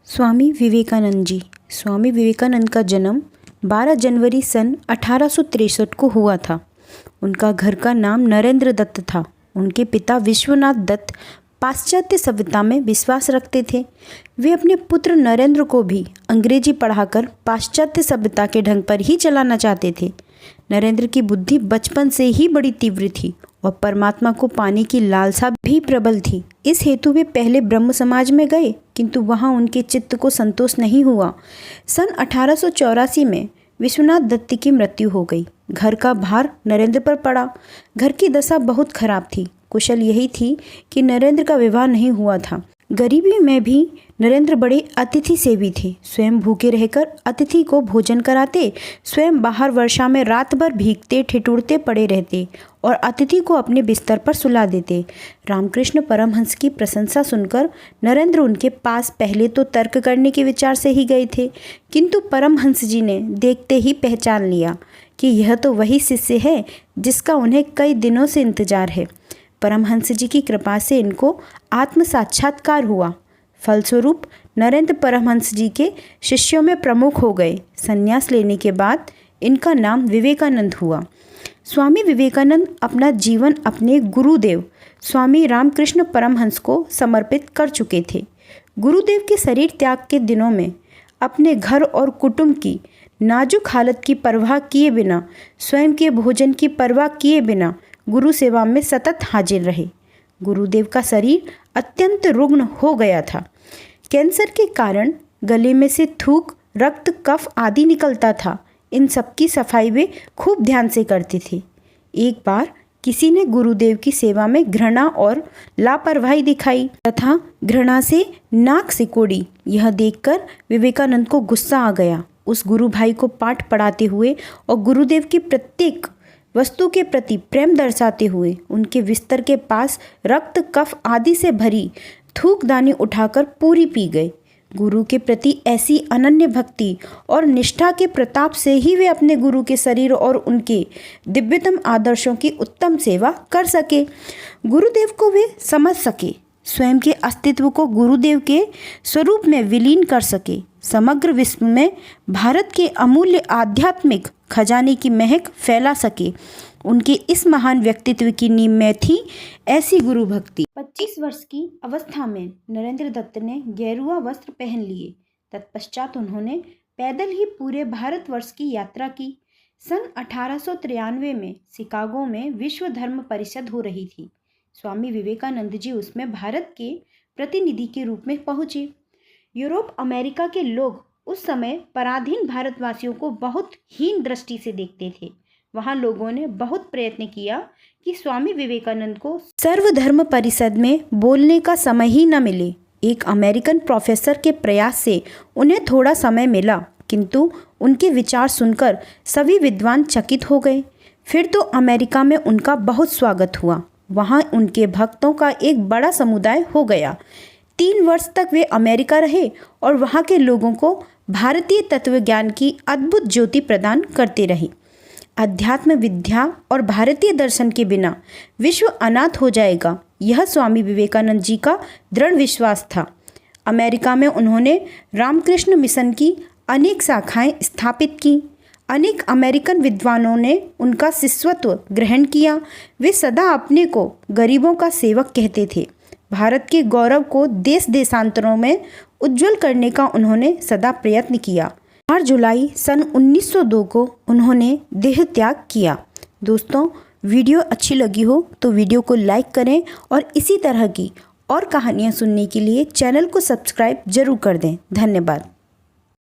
स्वामी विवेकानंद जी। स्वामी विवेकानंद का जन्म 12 जनवरी सन 1863 को हुआ था। उनका घर का नाम नरेंद्र दत्त था। उनके पिता विश्वनाथ दत्त पाश्चात्य सभ्यता में विश्वास रखते थे। वे अपने पुत्र नरेंद्र को भी अंग्रेजी पढ़ाकर पाश्चात्य सभ्यता के ढंग पर ही चलाना चाहते थे। नरेंद्र की बुद्धि बचपन से ही बड़ी तीव्र थी और परमात्मा को पाने की लालसा भी प्रबल थी। इस हेतु वे पहले ब्रह्म समाज में गए, किंतु वहां उनके चित्त को संतोष नहीं हुआ। सन 1884 में विश्वनाथ दत्त की मृत्यु हो गई। घर का भार नरेंद्र पर पड़ा। घर की दशा बहुत खराब थी। कुशल यही थी कि नरेंद्र का विवाह नहीं हुआ था। गरीबी में भी नरेंद्र बड़े अतिथि सेवी थे। स्वयं भूखे रहकर अतिथि को भोजन कराते, स्वयं बाहर वर्षा में रात भर भीगते ठिठुरते पड़े रहते और अतिथि को अपने बिस्तर पर सुला देते। रामकृष्ण परमहंस की प्रशंसा सुनकर नरेंद्र उनके पास पहले तो तर्क करने के विचार से ही गए थे, किंतु परमहंस जी ने देखते ही पहचान लिया कि यह तो वही शिष्य है जिसका उन्हें कई दिनों से इंतजार है। परमहंस जी की कृपा से इनको आत्म साक्षात्कार हुआ। फलस्वरूप नरेंद्र परमहंस जी के शिष्यों में प्रमुख हो गए। संन्यास लेने के बाद इनका नाम विवेकानंद हुआ। स्वामी विवेकानंद अपना जीवन अपने गुरुदेव स्वामी रामकृष्ण परमहंस को समर्पित कर चुके थे। गुरुदेव के शरीर त्याग के दिनों में अपने घर और कुटुंब की नाजुक हालत की परवाह किए बिना, स्वयं के भोजन की परवाह किए बिना गुरु सेवा में सतत हाजिर रहे। गुरुदेव का शरीर अत्यंत रुग्ण हो गया था। कैंसर के कारण गले में से थूक, रक्त, कफ आदि निकलता था। इन सब की सफाई वे खूब ध्यान से करते थे। एक बार किसी ने गुरुदेव की सेवा में घृणा और लापरवाही दिखाई तथा घृणा से नाक सिकोड़ी। यह देखकर विवेकानंद को गुस्सा आ गया। उस गुरु भाई को पाठ पढ़ाते हुए और गुरुदेव की प्रत्येक वस्तु के प्रति प्रेम दर्शाते हुए उनके बिस्तर के पास रक्त, कफ आदि से भरी थूकदानी उठाकर पूरी पी गए। गुरु के प्रति ऐसी अनन्य भक्ति और निष्ठा के प्रताप से ही वे अपने गुरु के शरीर और उनके दिव्यतम आदर्शों की उत्तम सेवा कर सके। गुरुदेव को वे समझ सके, स्वयं के अस्तित्व को गुरुदेव के स्वरूप में विलीन कर सके, समग्र विश्व में भारत के अमूल्य आध्यात्मिक खजाने की महक फैला सके। उनके इस महान व्यक्तित्व की नींव में थी ऐसी गुरु भक्ति। 25 वर्ष की अवस्था में नरेंद्र दत्त ने गेरुआ वस्त्र पहन लिए। तत्पश्चात उन्होंने पैदल ही पूरे भारतवर्ष की यात्रा की। सन 1893 में शिकागो में विश्व धर्म परिषद हो रही थी। स्वामी विवेकानंद जी उसमें भारत के प्रतिनिधि के रूप में पहुंचे। यूरोप, अमेरिका के लोग उस समय पराधीन भारतवासियों को बहुत हीन दृष्टि से देखते थे। वहां लोगों ने बहुत प्रयत्न किया कि स्वामी विवेकानंद को सर्वधर्म परिषद में बोलने का समय ही न मिले। एक अमेरिकन प्रोफेसर के प्रयास से उन्हें थोड़ा समय मिला, किंतु उनके विचार सुनकर सभी विद्वान चकित हो गए। फिर तो अमेरिका में उनका बहुत स्वागत हुआ। वहां उनके भक्तों का एक बड़ा समुदाय हो गया। 3 वर्ष तक वे अमेरिका रहे और वहां के लोगों को भारतीय तत्वज्ञान की अद्भुत ज्योति प्रदान करते रहे। अध्यात्म विद्या और भारतीय दर्शन के बिना विश्व अनाथ हो जाएगा, यह स्वामी विवेकानंद जी का दृढ़ विश्वास था। अमेरिका में उन्होंने रामकृष्ण मिशन की अनेक शाखाएं स्थापित की। अनेक अमेरिकन विद्वानों ने उनका शिष्यत्व ग्रहण किया। वे सदा अपने को गरीबों का सेवक कहते थे। भारत के गौरव को देश देशांतरों में उज्जवल करने का उन्होंने सदा प्रयत्न किया। 4 जुलाई सन 1902 को उन्होंने देह त्याग किया। दोस्तों, वीडियो अच्छी लगी हो तो वीडियो को लाइक करें और इसी तरह की और कहानियाँ सुनने के लिए चैनल को सब्सक्राइब जरूर कर दें। धन्यवाद।